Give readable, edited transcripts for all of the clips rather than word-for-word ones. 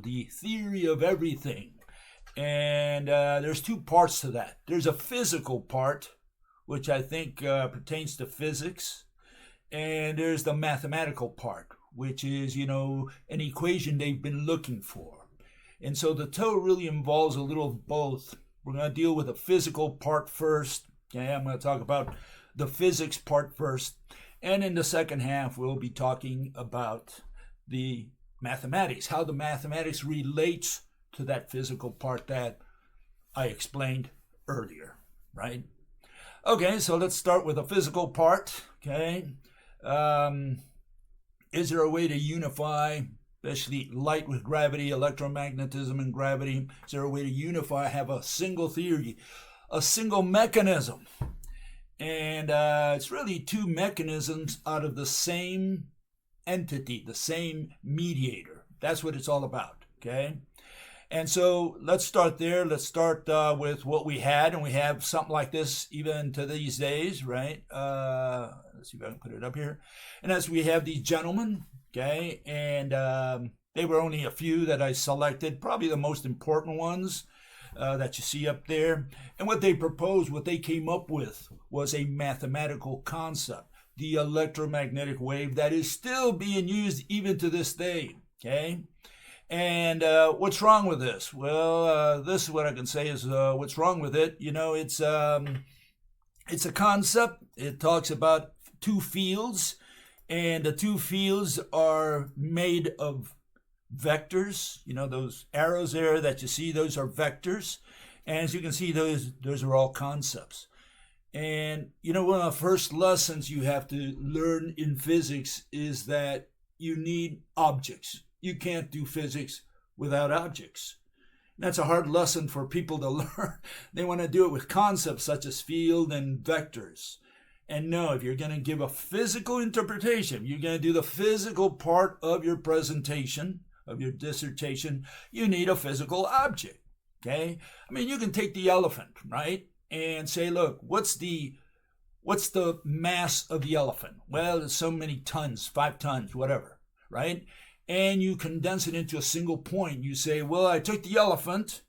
the theory of everything. And there's two parts to that. There's a physical part, which I think pertains to physics. And there's the mathematical part, which is, an equation they've been looking for. And so the TOE really involves a little of both. We're going to deal with the physical part first. Okay, I'm going to talk about the physics part first. And in the second half, we'll be talking about the mathematics, how the mathematics relates to that physical part that I explained earlier, right? Okay, so let's start with the physical part, okay? Is there a way to unify, especially light with gravity, electromagnetism and gravity? Is there a way to unify, have a single theory, a single mechanism? And it's really two mechanisms out of the same entity, the same mediator. That's what it's all about, okay? And so let's start there. Let's start with what we had, and we have something like this even to these days, right? Let's see if I can put it up here. And as we have these gentlemen, okay, and they were only a few that I selected, probably the most important ones that you see up there. And what they proposed, what they came up with, was a mathematical concept, the electromagnetic wave that is still being used even to this day, okay? And what's wrong with this? Well, this is what I can say is what's wrong with it. It's a concept. It talks about two fields, and the two fields are made of vectors. Those arrows there that you see, those are vectors. And as you can see, those are all concepts. And, one of the first lessons you have to learn in physics is that you need objects. You can't do physics without objects. That's a hard lesson for people to learn. They want to do it with concepts such as field and vectors. And no, if you're going to give a physical interpretation, you're going to do the physical part of your presentation, of your dissertation, you need a physical object, okay? I mean, you can take the elephant, right? And say, look, what's the mass of the elephant? Well, it's so many tons, 5 tons, whatever, right? And you condense it into a single point. You say, well, I took the elephant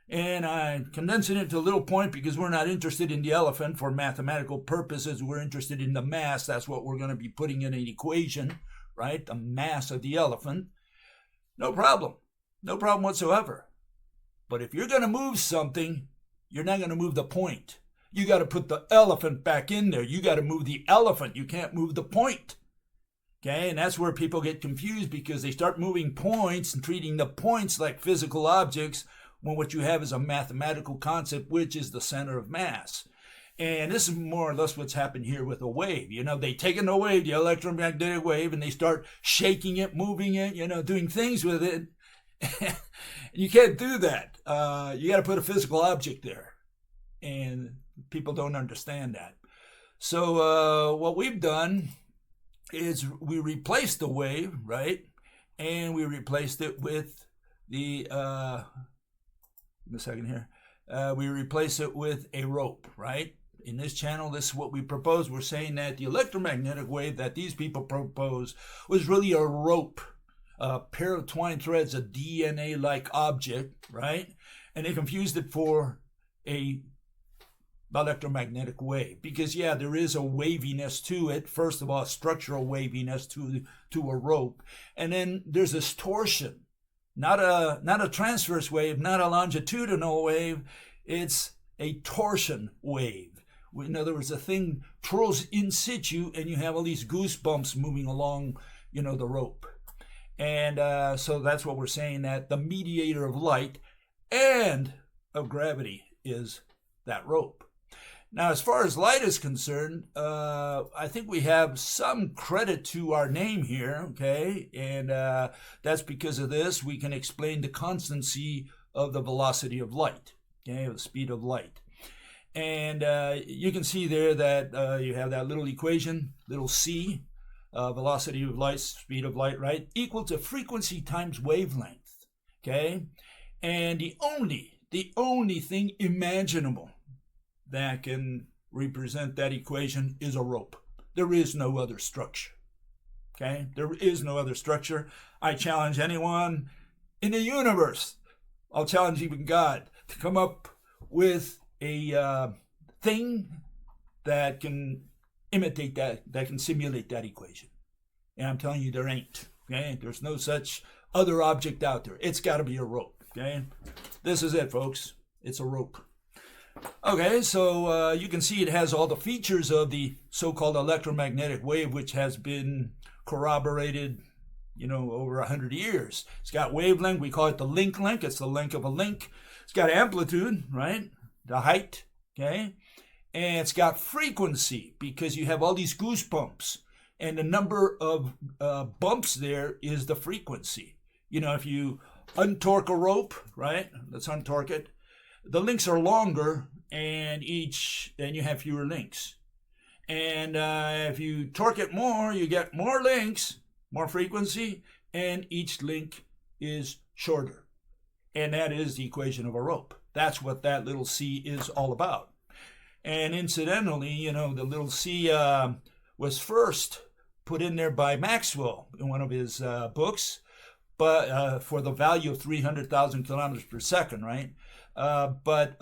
and I condense it into a little point because we're not interested in the elephant for mathematical purposes. We're interested in the mass. That's what we're going to be putting in an equation, right? The mass of the elephant. No problem. No problem whatsoever. But if you're going to move something, you're not going to move the point. You got to put the elephant back in there. You got to move the elephant. You can't move the point. Okay, and that's where people get confused because they start moving points and treating the points like physical objects when what you have is a mathematical concept, which is the center of mass. And this is more or less what's happened here with a wave. They take in the wave, the electromagnetic wave, and they start shaking it, moving it, doing things with it. You can't do that. You got to put a physical object there. And people don't understand that. So what we've done is we replaced the wave, right? And we replaced it with the, we replaced it with a rope, right? In this channel, this is what we propose. We're saying that the electromagnetic wave that these people proposed was really a rope, a pair of twine threads, a DNA-like object, right? And they confused it for a electromagnetic wave because there is a waviness to it. First of all, structural waviness to a rope, and then there's this torsion, not a transverse wave, not a longitudinal wave. It's a torsion wave. In other words, the thing twirls in situ, and you have all these goosebumps moving along, the rope. And so that's what we're saying, that the mediator of light and of gravity is that rope. Now, as far as light is concerned, I think we have some credit to our name here, okay? And that's because of this. We can explain the constancy of the velocity of light, okay, the speed of light. And you can see there that you have that little equation, little c, velocity of light, speed of light, right, equal to frequency times wavelength, okay? And the only thing imaginable that can represent that equation is a rope. There is no other structure. Okay? There is no other structure. I challenge anyone in the universe. I'll challenge even God to come up with a thing that can imitate that can simulate that equation. And I'm telling you, there ain't. Okay, there's no such other object out there. It's got to be a rope. Okay, this is it, folks. It's a rope. Okay, so you can see it has all the features of the so-called electromagnetic wave, which has been corroborated, over 100 years. It's got wavelength. We call it the link. It's the length of a link. It's got amplitude, right? The height, okay? And it's got frequency, because you have all these goosebumps. And the number of bumps there is the frequency. If you untorque a rope, right? Let's untorque it. The links are longer, and you have fewer links. And if you torque it more, you get more links, more frequency, and each link is shorter. And that is the equation of a rope. That's what that little c is all about. And incidentally, the little c was first put in there by Maxwell in one of his books, but for the value of 300,000 kilometers per second, right? But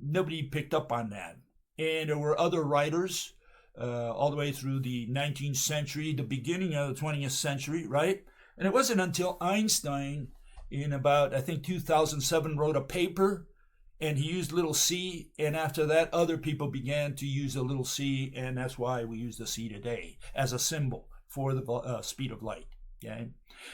nobody picked up on that. And there were other writers all the way through the 19th century, the beginning of the 20th century, right? And it wasn't until Einstein in about, I think, 2007 wrote a paper, and he used little c, and after that other people began to use a little c, and that's why we use the c today as a symbol for the speed of light. Okay.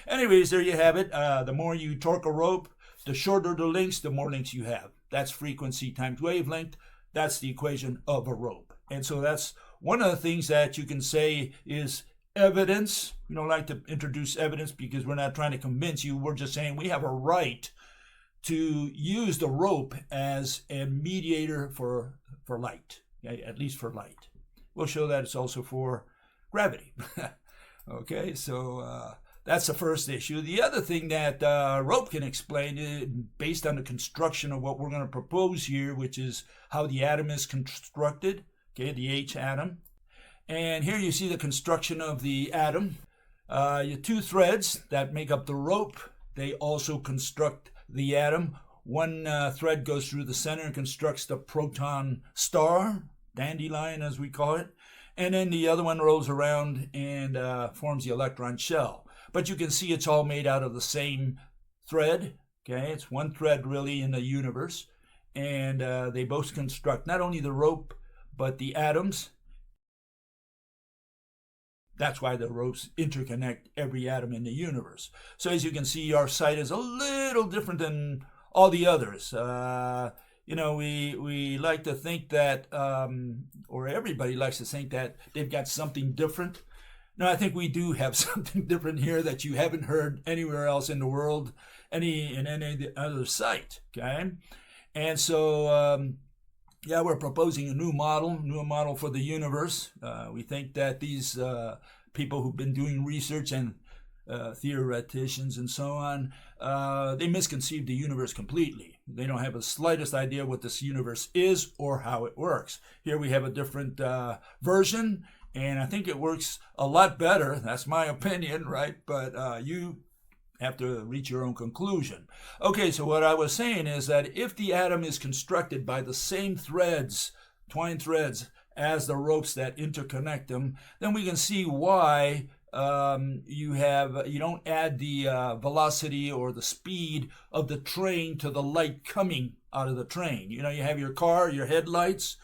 Anyways, there you have it. The more you torque a rope, the shorter the links, the more links you have. That's frequency times wavelength. That's the equation of a rope. And so that's one of the things that you can say is evidence. We don't like to introduce evidence because we're not trying to convince you. We're just saying we have a right to use the rope as a mediator for light, okay? At least for light. We'll show that it's also for gravity. Okay, so that's the first issue. The other thing that rope can explain is based on the construction of what we're going to propose here, which is how the atom is constructed, okay, the H atom. And here you see the construction of the atom. Your two threads that make up the rope, they also construct the atom. One thread goes through the center and constructs the proton star, dandelion as we call it. And then the other one rolls around and forms the electron shell. But you can see it's all made out of the same thread. Okay, it's one thread really in the universe. And they both construct not only the rope, but the atoms. That's why the ropes interconnect every atom in the universe. So as you can see, our site is a little different than all the others. We like to think that, or everybody likes to think that they've got something different. No, I think we do have something different here that you haven't heard anywhere else in the world, in any other site, okay? And so, we're proposing a new model for the universe. We think that these people who've been doing research and theoreticians and so on, they misconceive the universe completely. They don't have the slightest idea what this universe is or how it works. Here we have a different version, and I think it works a lot better. That's my opinion, right? But you have to reach your own conclusion. Okay, so what I was saying is that if the atom is constructed by the same threads, twined threads, as the ropes that interconnect them, then we can see why you don't add the velocity or the speed of the train to the light coming out of the train. You have your car, your headlights,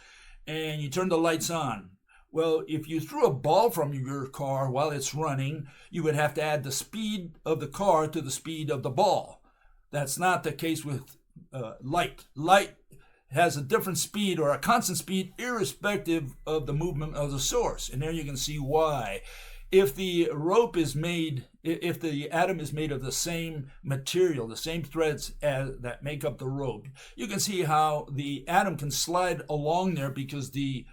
and you turn the lights on. Well, if you threw a ball from your car while it's running, you would have to add the speed of the car to the speed of the ball. That's not the case with light. Light has a different speed or a constant speed irrespective of the movement of the source. And there you can see why. If the atom is made of the same material, the same threads that make up the rope, you can see how the atom can slide along there because the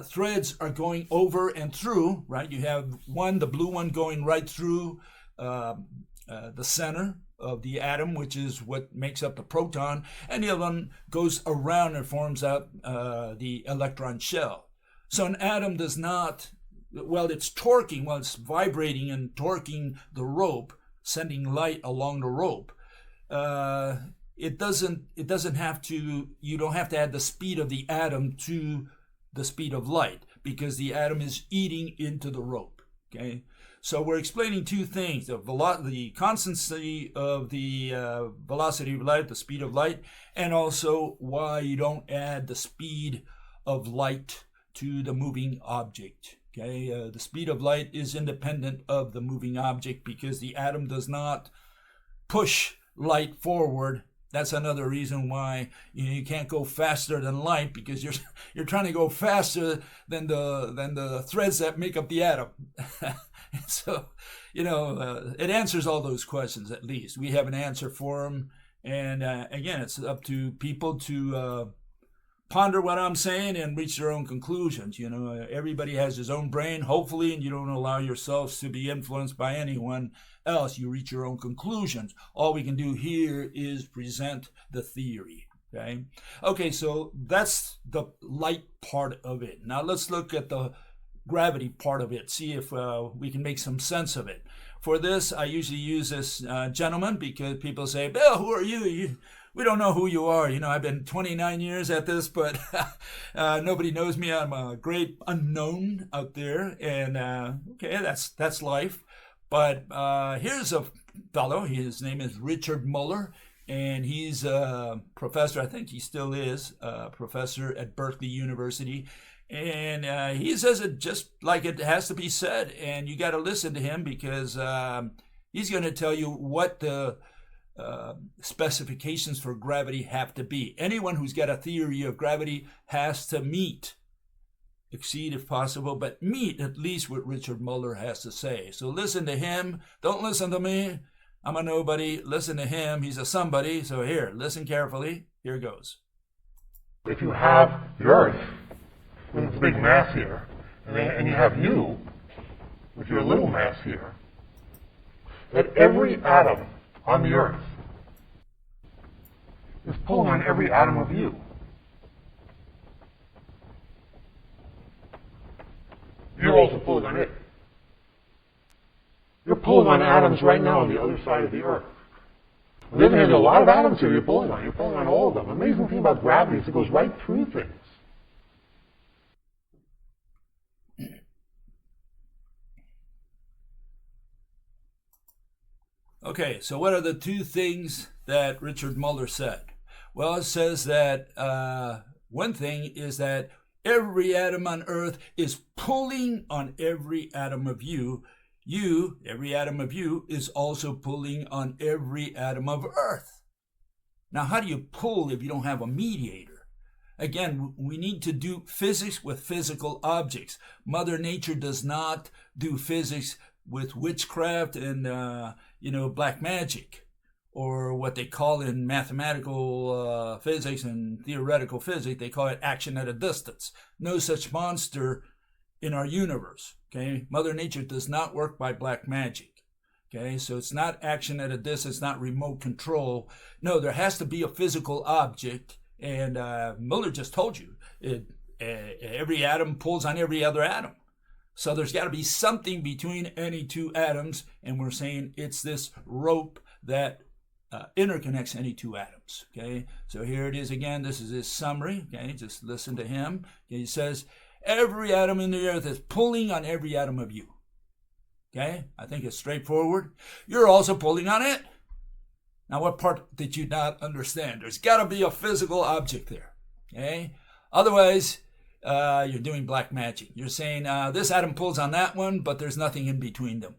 threads are going over and through, right? You have the blue one going right through the center of the atom, which is what makes up the proton, and the other one goes around and forms out the electron shell. So an atom does not, it's torquing, it's vibrating and torquing the rope, sending light along the rope. it doesn't have to, you don't have to add the speed of the atom to the speed of light, because the atom is eating into the rope. Okay, so we're explaining two things: the constancy of the velocity of light, the speed of light, and also why you don't add the speed of light to the moving object. Okay, the speed of light is independent of the moving object because the atom does not push light forward. That's another reason why you can't go faster than light, because you're trying to go faster than the threads that make up the atom. So, it answers all those questions. At least we have an answer for them. And again, it's up to people to ponder what I'm saying and reach their own conclusions. Everybody has his own brain, hopefully, and you don't allow yourselves to be influenced by anyone else. You reach your own conclusions. All we can do here is present the theory. Okay, so that's the light part of it. Now let's look at the gravity part of it, see if we can make some sense of it. For this, I usually use this gentleman, because people say, Bill, who are you? We don't know who you are. I've been 29 years at this, but nobody knows me. I'm a great unknown out there. And okay, that's life. But here's a fellow. His name is Richard Muller, and he's a professor. I think he still is a professor at Berkeley University. And he says it just like it has to be said. And you got to listen to him, because he's going to tell you what the specifications for gravity have to be. Anyone who's got a theory of gravity has to exceed if possible, but meet at least what Richard Muller has to say. So listen to him. Don't listen to me. I'm a nobody. Listen to him. He's a somebody. So here, listen carefully. Here goes. If you have the Earth with its big mass here, and you have you with your little mass here, that every atom on the Earth is pulling on every atom of you. You're also pulling on it. You're pulling on atoms right now on the other side of the Earth. On the other hand, there are a lot of atoms here you're pulling on. You're pulling on all of them. The amazing thing about gravity is it goes right through things. Okay, so what are the two things that Richard Muller said? Well, it says that one thing is that every atom on Earth is pulling on every atom of you. Every atom of you, is also pulling on every atom of Earth. Now, how do you pull if you don't have a mediator? Again, we need to do physics with physical objects. Mother Nature does not do physics with witchcraft and black magic, or what they call in mathematical physics and theoretical physics, they call it action at a distance. No such monster in our universe. Okay, Mother Nature does not work by black magic. Okay, so it's not action at a distance, not remote control. No, there has to be a physical object, and Muller just told you every atom pulls on every other atom. So there's got to be something between any two atoms, and we're saying it's this rope that interconnects any two atoms. Okay, so here it is again. This is his summary. Okay, just listen to him. Okay, he says, every atom in the Earth is pulling on every atom of you. Okay, I think it's straightforward. You're also pulling on it. Now, what part did you not understand? There's got to be a physical object there. Okay, otherwise, you're doing black magic. You're saying this atom pulls on that one, but there's nothing in between them.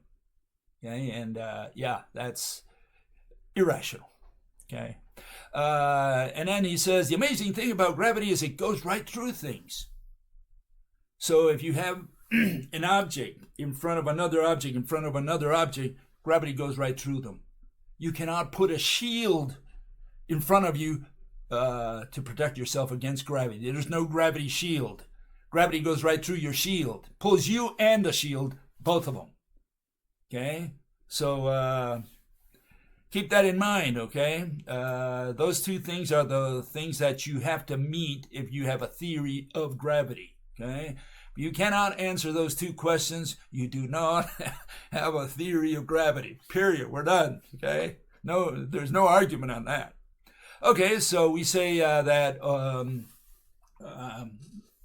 Okay, and that's irrational. Okay, and then he says the amazing thing about gravity is it goes right through things. So if you have an object in front of another object in front of another object, gravity goes right through them. You cannot put a shield in front of you to protect yourself against gravity. There's no gravity shield. Gravity goes right through your shield, pulls you and the shield, both of them. Okay, so keep that in mind. Okay, those two things are the things that you have to meet if you have a theory of gravity. Okay, if you cannot answer those two questions, you do not have a theory of gravity. Period. We're done. Okay. No, there's no argument on that. Okay, so we say that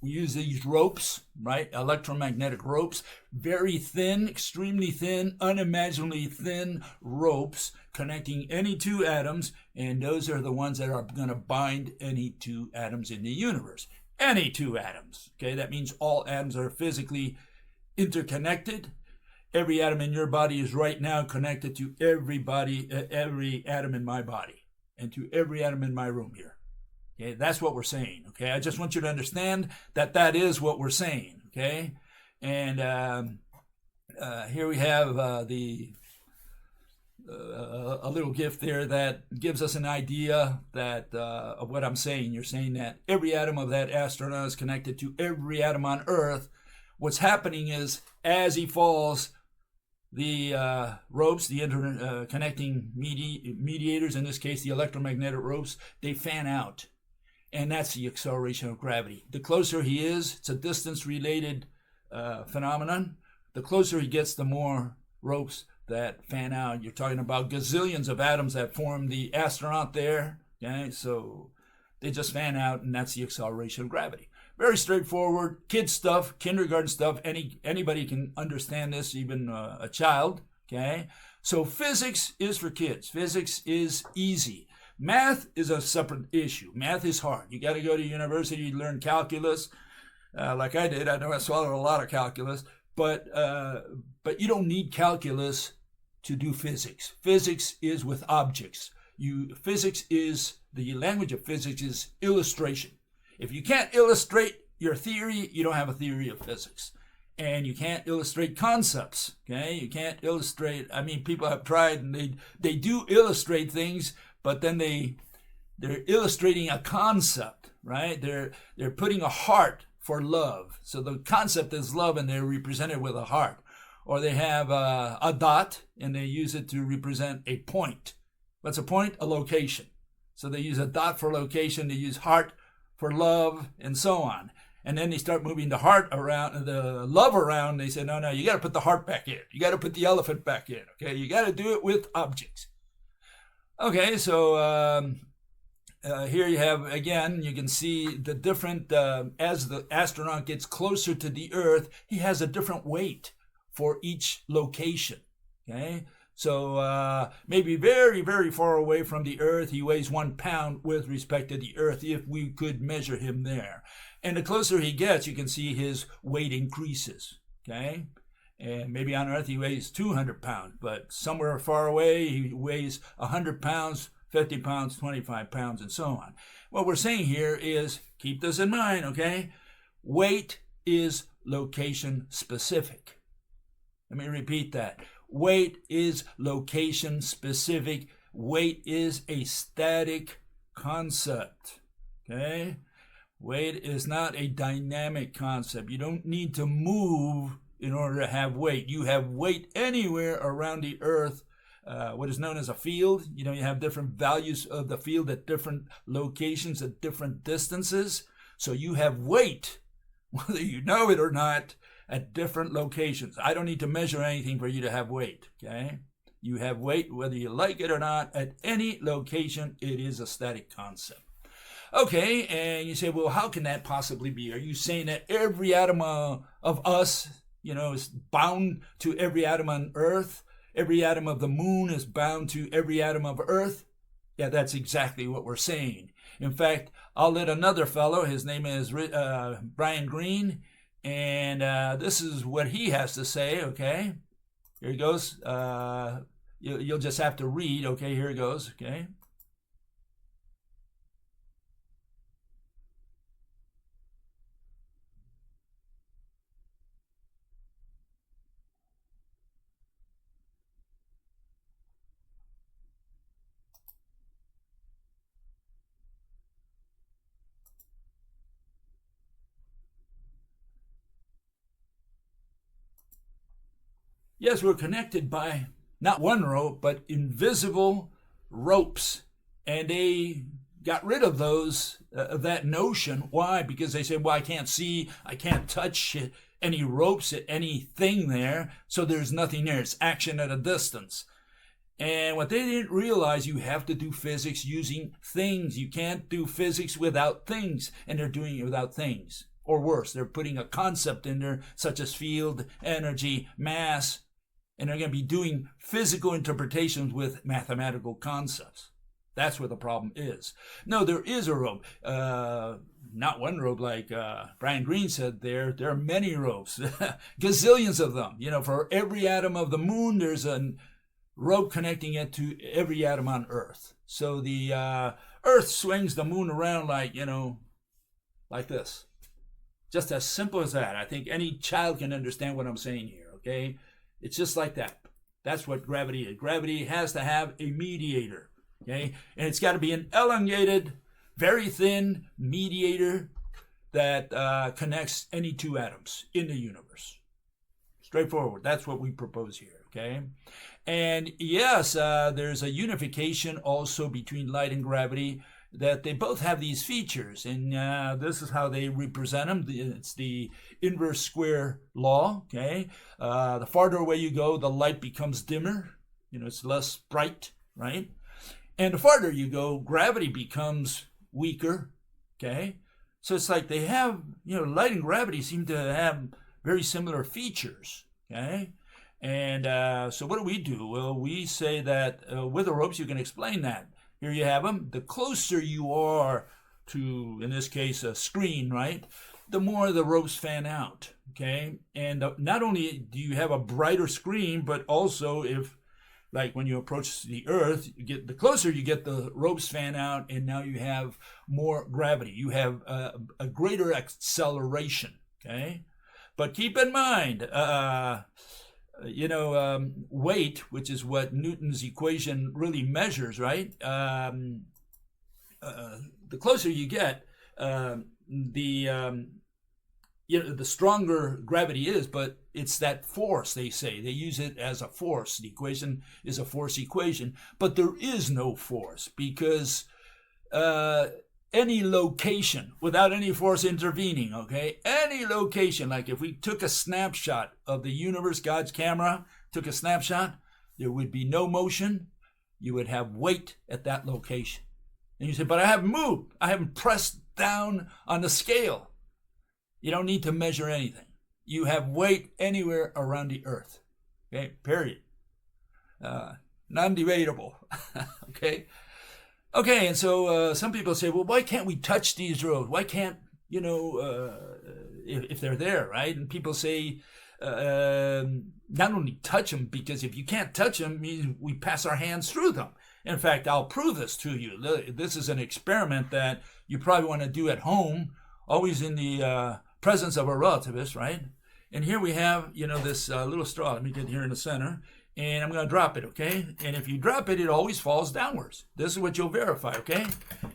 we use these ropes, right? Electromagnetic ropes, very thin, extremely thin, unimaginably thin ropes connecting any two atoms, and those are the ones that are going to bind any two atoms in the universe. Any two atoms, okay? That means all atoms are physically interconnected. Every atom in your body is right now connected to every atom in my body, and to every atom in my room here. Okay, that's what we're saying. Okay, I just want you to understand that that is what we're saying. Okay, and here we have a little gift there that gives us an idea that of what I'm saying. You're saying that every atom of that astronaut is connected to every atom on Earth. What's happening is as he falls, the ropes, the connecting mediators, in this case the electromagnetic ropes, they fan out. And that's the acceleration of gravity. The closer he is, it's a distance-related phenomenon. The closer he gets, the more ropes that fan out. You're talking about gazillions of atoms that form the astronaut there. Okay, so they just fan out, and that's the acceleration of gravity. Very straightforward, kid stuff, kindergarten stuff. Anybody can understand this, even a child. Okay, so physics is for kids. Physics is easy. Math is a separate issue. Math is hard. You got to go to university to learn calculus, like I did. I know I swallowed a lot of calculus, but you don't need calculus to do physics. Physics is with objects. Physics is the language of physics is illustration. If you can't illustrate your theory, you don't have a theory of physics. And you can't illustrate concepts. Okay, you can't illustrate. I mean, people have tried, and they do illustrate things. But then they're illustrating a concept, right? They're putting a heart for love. So the concept is love, and they're represented with a heart. Or they have a dot, and they use it to represent a point. What's a point? A location. So they use a dot for location. They use heart for love, and so on. And then they start moving the heart around, the love around. They say, no, you got to put the heart back in. You got to put the elephant back in. Okay, you got to do it with objects. Okay, so here you have, again, you can see the different, as the astronaut gets closer to the Earth, he has a different weight for each location, okay? So maybe very, very far away from the Earth, he weighs 1 pound with respect to the Earth, if we could measure him there. And the closer he gets, you can see his weight increases, okay? And maybe on Earth he weighs 200 pounds, but somewhere far away he weighs 100 pounds, 50 pounds, 25 pounds, and so on. What we're saying here is, keep this in mind, okay? Weight is location specific. Let me repeat that. Weight is location specific. Weight is a static concept, okay? Weight is not a dynamic concept. You don't need to move in order to have weight. You have weight anywhere around the Earth, what is known as a field. You know, you have different values of the field at different locations, at different distances. So you have weight, whether you know it or not, at different locations. I don't need to measure anything for you to have weight, okay? You have weight, whether you like it or not, at any location. It is a static concept. Okay, and you say, well, how can that possibly be? Are you saying that every atom of us, is bound to every atom on Earth? Every atom of the moon is bound to every atom of Earth? Yeah, that's exactly what we're saying. In fact, I'll let another fellow, his name is Brian Greene, and this is what he has to say, okay? Here he goes. You'll just have to read, okay? Here it goes, okay? Yes, we're connected by not one rope, but invisible ropes. And they got rid of that notion. Why? Because they said, well, I can't see, I can't touch any ropes at anything there, so there's nothing there. It's action at a distance. And what they didn't realize, you have to do physics using things. You can't do physics without things. And they're doing it without things. Or worse, they're putting a concept in there, such as field, energy, mass. And they're going to be doing physical interpretations with mathematical concepts. That's where the problem is. No, there is a rope. Not one rope like Brian Greene said there. There are many ropes. Gazillions of them. For every atom of the moon, there's a rope connecting it to every atom on Earth. So the Earth swings the moon around like this. Just as simple as that. I think any child can understand what I'm saying here, okay? It's just like that. That's what gravity is. Gravity has to have a mediator, okay? And it's got to be an elongated, very thin mediator that connects any two atoms in the universe. Straightforward. That's what we propose here, okay? And yes, there's a unification also between light and gravity, that they both have these features, and this is how they represent them. It's the inverse square law, okay? The farther away you go, the light becomes dimmer. It's less bright, right? And the farther you go, gravity becomes weaker, okay? So it's like they have, light and gravity seem to have very similar features, okay? And so what do? Well, we say that with the ropes, you can explain that. Here you have them. The closer you are to, in this case, a screen, right, the more the ropes fan out, okay? And not only do you have a brighter screen, but also like when you approach the Earth, the closer you get, the ropes fan out, and now you have more gravity. You have a greater acceleration, okay? But keep in mind, weight, which is what Newton's equation really measures, right? The closer you get, the stronger gravity is, but it's that force, they say. They use it as a force. The equation is a force equation, but there is no force because any location without any force intervening, okay? Any location, like if we took a snapshot of the universe, God's camera took a snapshot, there would be no motion. You would have weight at that location. And you say, but I haven't moved. I haven't pressed down on the scale. You don't need to measure anything. You have weight anywhere around the Earth, okay? Period. Non-debatable, okay? Okay, and so some people say, well, why can't we touch these roads? Why can't, if they're there, right? And people say, not only touch them, because if you can't touch them, means we pass our hands through them. In fact, I'll prove this to you. This is an experiment that you probably want to do at home, always in the presence of a relativist, right? And here we have, this little straw. Let me get here in the center. And I'm going to drop it, okay? And if you drop it, it always falls downwards. This is what you'll verify, okay?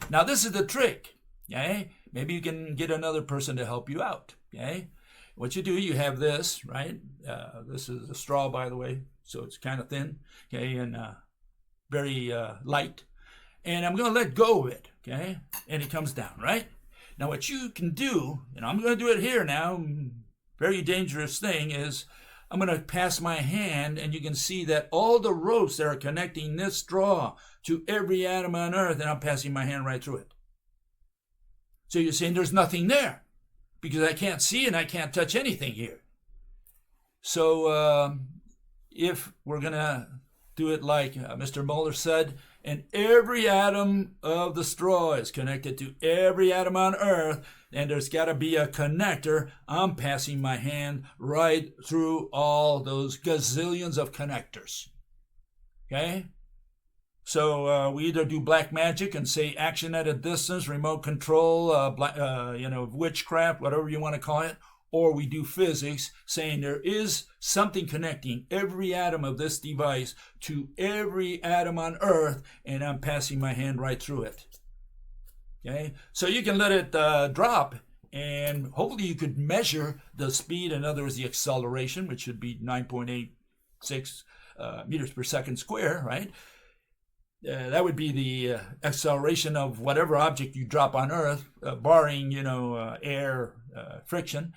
Now, this is the trick, okay? Maybe you can get another person to help you out, okay? What you do, you have this, right? This is a straw, by the way, so it's kind of thin, okay, and very light. And I'm going to let go of it, okay? And it comes down, right? Now, what you can do, and I'm going to do it here now, very dangerous thing is, I'm going to pass my hand, and you can see that all the ropes that are connecting this straw to every atom on Earth, and I'm passing my hand right through it. So you're saying there's nothing there because I can't see and I can't touch anything here. So if we're going to do it like Mr. Muller said, and every atom of the straw is connected to every atom on Earth, and there's got to be a connector, I'm passing my hand right through all those gazillions of connectors. Okay? So we either do black magic and say action at a distance, remote control, witchcraft, whatever you want to call it, or we do physics, saying there is something connecting every atom of this device to every atom on Earth, and I'm passing my hand right through it. Okay? So you can let it drop, and hopefully you could measure the speed, in other words, the acceleration, which should be 9.86 meters per second square, right? That would be the acceleration of whatever object you drop on Earth, barring, air friction.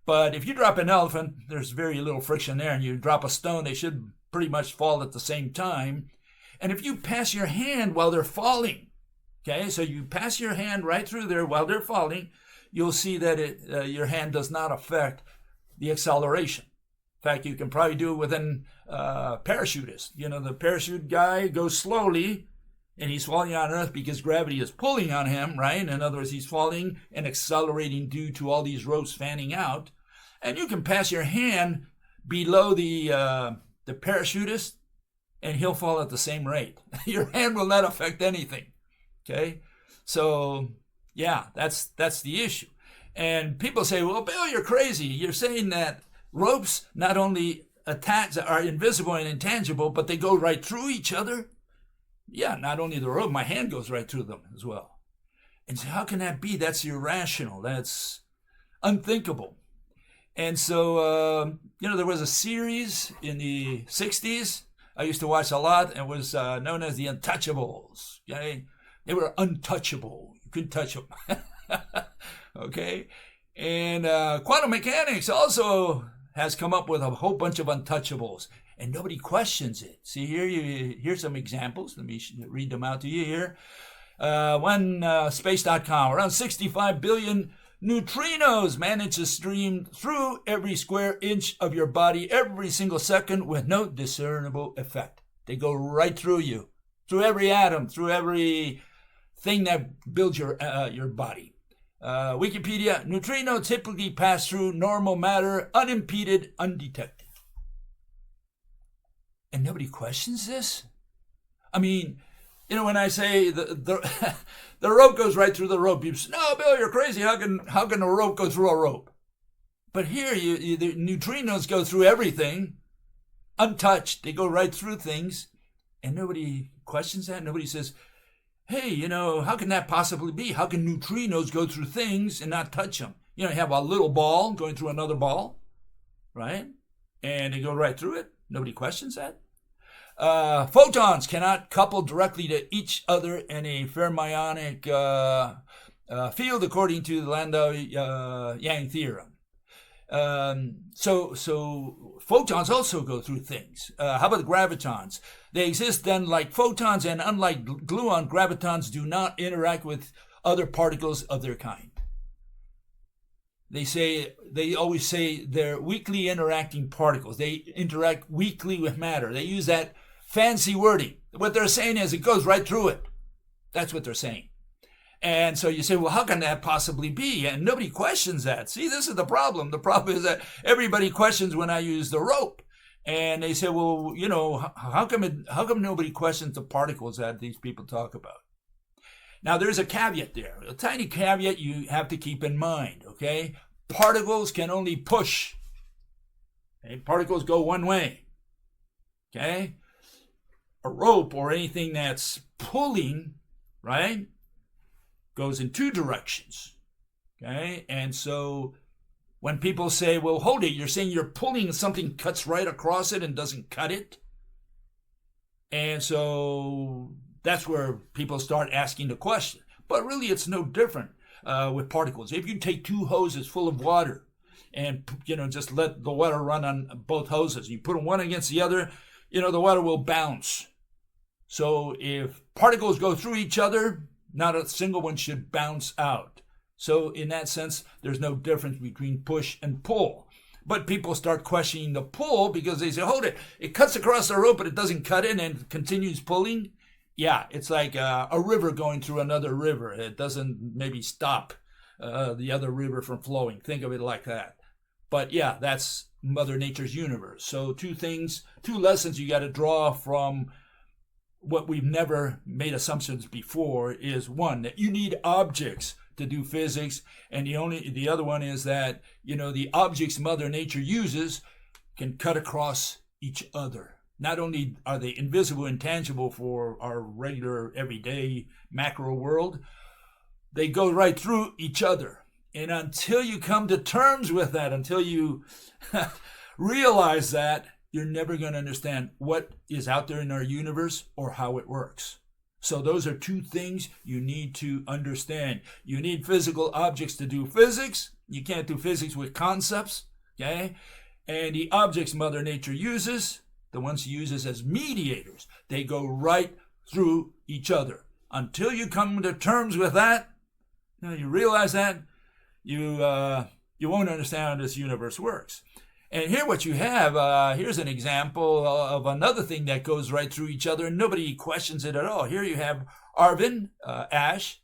But if you drop an elephant, there's very little friction there, and you drop a stone, they should pretty much fall at the same time. And if you pass your hand while they're falling, okay, so you pass your hand right through there while they're falling, you'll see that your hand does not affect the acceleration. In fact, you can probably do it with a parachutist. You know, the parachute guy goes slowly, and he's falling on Earth because gravity is pulling on him, right? In other words, he's falling and accelerating due to all these ropes fanning out. And you can pass your hand below the parachutist, and he'll fall at the same rate. Your hand will not affect anything, okay? So, yeah, that's the issue. And people say, well, Bill, you're crazy. You're saying that ropes not only are invisible and intangible, but they go right through each other. Yeah, not only the rope, my hand goes right through them as well. And so how can that be? That's irrational. That's unthinkable. And so, there was a series in the 60s I used to watch a lot, and it was known as the Untouchables. Okay? They were untouchable. You couldn't touch them. Okay? And quantum mechanics also has come up with a whole bunch of untouchables, and nobody questions it. See, here's some examples. Let me read them out to you here. Space.com, around 65 billion neutrinos manage to stream through every square inch of your body every single second with no discernible effect. They go right through you, through every atom, through every thing that builds your body. Wikipedia, neutrino typically pass through normal matter unimpeded, undetected. And nobody questions this? I mean, when I say the rope goes right through the rope, you say, no, Bill, you're crazy. How can a rope go through a rope? But here, the neutrinos go through everything, untouched. They go right through things, and nobody questions that. Nobody says, hey, how can that possibly be? How can neutrinos go through things and not touch them? You have a little ball going through another ball, right? And they go right through it. Nobody questions that. Photons cannot couple directly to each other in a fermionic field, according to the Landau-Yang theorem. So photons also go through things. How about the gravitons? They exist then like photons, and unlike gluon, gravitons do not interact with other particles of their kind. They always say they're weakly interacting particles. They interact weakly with matter. They use that fancy wording. What they're saying is it goes right through it. That's what they're saying. And so you say, well, how can that possibly be? And nobody questions that. See, this is the problem. The problem is that everybody questions when I use the rope. And they say, well, how come nobody questions the particles that these people talk about? Now, there's a caveat there. A tiny caveat you have to keep in mind, okay? Particles can only push. Okay? Particles go one way. Okay? A rope or anything that's pulling, right, goes in two directions. Okay? And so when people say, well, hold it, you're saying you're pulling something cuts right across it and doesn't cut it? And so that's where people start asking the question. But really, it's no different with particles. If you take two hoses full of water and, just let the water run on both hoses, you put them one against the other, the water will bounce. So if particles go through each other, not a single one should bounce out. So in that sense, there's no difference between push and pull. But people start questioning the pull because they say, hold it, it cuts across the rope, but it doesn't cut it and continues pulling. Yeah, it's like a river going through another river. It doesn't maybe stop the other river from flowing. Think of it like that. But yeah, that's Mother Nature's universe. So two lessons you got to draw from what we've never made assumptions before is, one, that you need objects to do physics, and the other one is that the objects Mother Nature uses can cut across each other. Not only are they invisible, intangible for our regular everyday macro world, they go right through each other. And until you come to terms with that, until you realize that, you're never going to understand what is out there in our universe or how it works. So those are two things you need to understand. You need physical objects to do physics. You can't do physics with concepts, okay? And the objects Mother Nature uses, the ones he uses as mediators. They go right through each other. Until you come to terms with that, you realize that, you won't understand how this universe works. And here what you have, here's an example of another thing that goes right through each other and nobody questions it at all. Here you have Arvin Ash,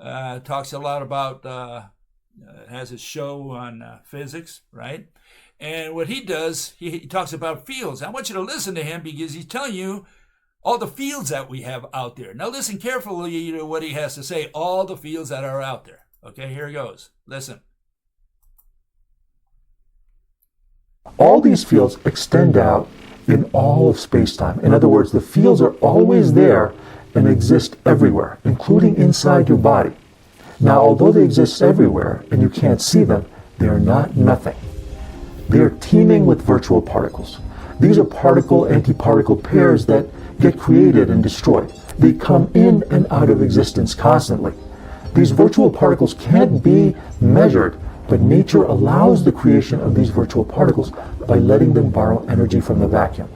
talks a lot about, has a show on physics, right? And what he does, he talks about fields. I want you to listen to him because he's telling you all the fields that we have out there. Now listen carefully to what he has to say, all the fields that are out there. Okay, here he goes. Listen. All these fields extend out in all of space-time. In other words, the fields are always there and exist everywhere, including inside your body. Now, although they exist everywhere and you can't see them, they are not nothing. They are teeming with virtual particles. These are particle-antiparticle pairs that get created and destroyed. They come in and out of existence constantly. These virtual particles can't be measured, but nature allows the creation of these virtual particles by letting them borrow energy from the vacuum.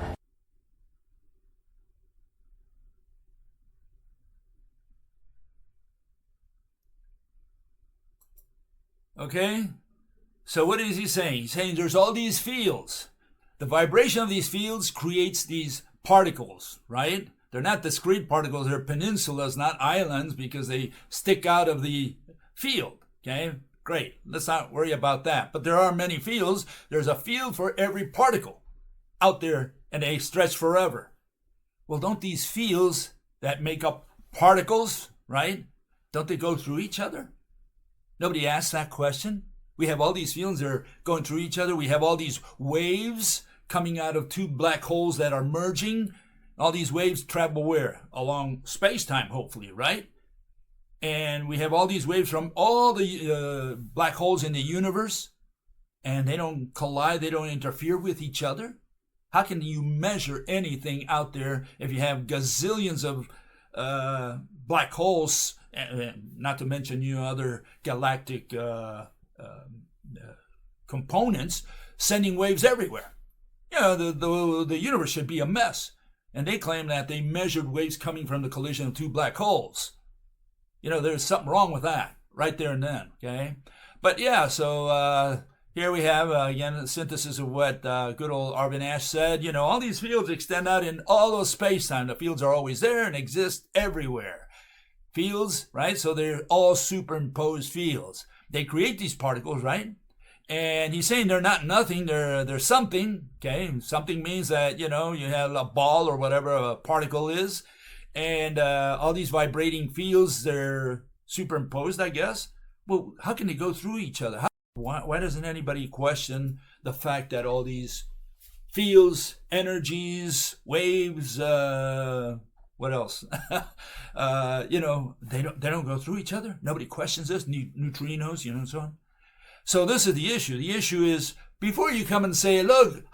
Okay? So what is he saying? He's saying there's all these fields. The vibration of these fields creates these particles, right? They're not discrete particles. They're peninsulas, not islands, because they stick out of the field. Okay? Great. Let's not worry about that. But there are many fields. There's a field for every particle out there, and they stretch forever. Well, don't these fields that make up particles, right? Don't they go through each other? Nobody asks that question. We have all these fields that are going through each other. We have all these waves coming out of two black holes that are merging. All these waves travel where? Along space-time, hopefully, right? And we have all these waves from all the black holes in the universe, and they don't collide, they don't interfere with each other. How can you measure anything out there if you have gazillions of black holes, not to mention other galactic components sending waves everywhere? The universe should be a mess. And they claim that they measured waves coming from the collision of two black holes. There's something wrong with that right there and then, okay? But yeah, so here we have, again, a synthesis of what good old Arvin Ash said. All these fields extend out in all of space-time. The fields are always there and exist everywhere. Fields, right? So they're all superimposed fields. They create these particles, right? And he's saying they're not nothing, they're something, okay? Something means that, you have a ball or whatever a particle is, and all these vibrating fields, they're superimposed, I guess. Well, how can they go through each other? Why doesn't anybody question the fact that all these fields, energies, waves, what else? They don't go through each other. Nobody questions this. Neutrinos, and so on. So this is the issue. The issue is, before you come and say, look,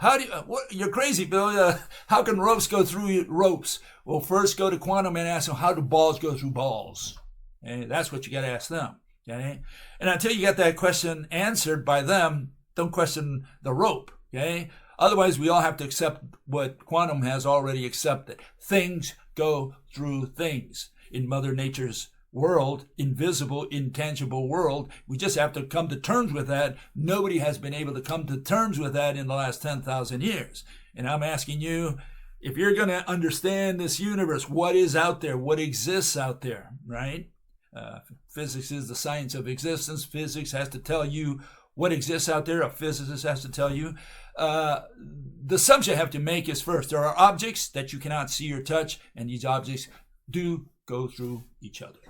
you're crazy, Bill. How can ropes go through ropes? Well, first go to quantum and ask them, how do balls go through balls? And that's what you got to ask them. Okay? And until you get that question answered by them, don't question the rope. Okay? Otherwise, we all have to accept what quantum has already accepted. Things go through things. In Mother Nature's world, invisible, intangible world, we just have to come to terms with that. Nobody has been able to come to terms with that in the last 10,000 years. And I'm asking you, if you're going to understand this universe, what is out there, what exists out there, right? Physics is the science of existence. Physics has to tell you what exists out there. A physicist has to tell you. The assumption you have to make is, first, there are objects that you cannot see or touch, and these objects do go through each other.